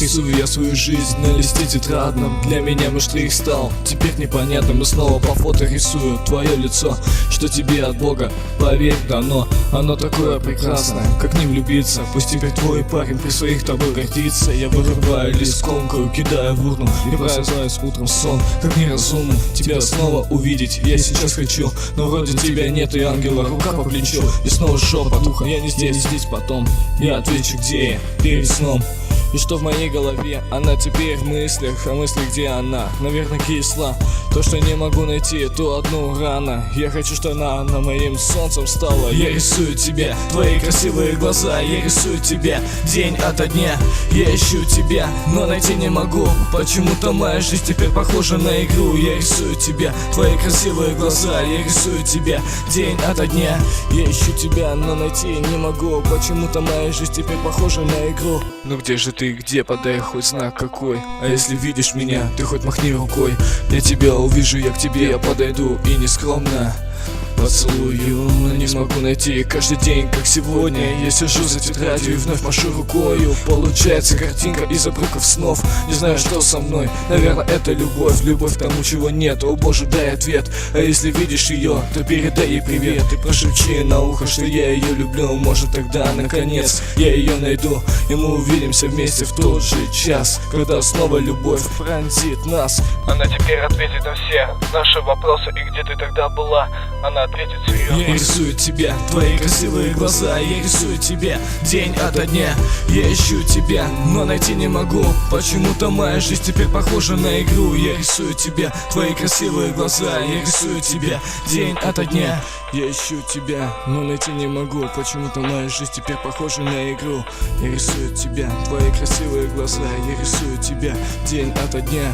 Рисую я свою жизнь на листе тетрадном. Для меня мой штрих стал теперь непонятным. И снова по фото рисую твое лицо, что тебе от Бога, поверь, дано. Оно такое прекрасное, как не влюбиться. Пусть теперь твой парень при своих тобой гордится. Я вырываю лист, комкаю, кидаю в урну и просыпаюсь утром сон, как неразумно тебя снова увидеть. Я сейчас хочу, но вроде тебя нет, и ангела рука по плечу. И снова шепот уха, я не здесь, здесь потом. Я отвечу, где я, перед сном. И что в моей голове, она теперь в мыслях. А мысли, где она, наверное, кисла. То, что не могу найти, ту одну рано. Я хочу, что она моим солнцем стала. Я рисую тебя, твои красивые глаза. Я рисую тебя день ото дня. Я ищу тебя, но найти не могу. Почему-то моя жизнь теперь похожа на игру. Я рисую тебя, твои красивые глаза. Я рисую тебя день ото дня. Я ищу тебя, но найти не могу. Почему-то моя жизнь теперь похожа на игру. Ну где же ты, где, подай хоть знак какой. А если видишь меня, ты хоть махни рукой. Я тебя увижу, я к тебе, я подойду и нескромно поцелую, но не могу найти каждый день, как сегодня. Я сижу за тетрадью и вновь машу рукою. Получается картинка из обрывков снов. Не знаю, что со мной, наверное, это любовь. Любовь к тому, чего нет, о боже, дай ответ. А если видишь ее, то передай ей привет. И прошепчи на ухо, что я ее люблю. Может тогда, наконец, я ее найду. И мы увидимся вместе в тот же час, когда снова любовь пронзит нас. Она теперь ответит на все наши вопросы. И где ты тогда была? Она ответит серьезно. Я рисую тебя, твои красивые глаза. Я рисую тебя день ото дня. Я ищу тебя, но найти не могу. Почему-то моя жизнь теперь похожа на игру. Я рисую тебя, твои красивые глаза. Я рисую тебя день ото дня. Я ищу тебя, но найти не могу. Почему-то моя жизнь теперь похожа на игру. Я рисую тебя, твои красивые глаза. Я рисую тебя день ото дня.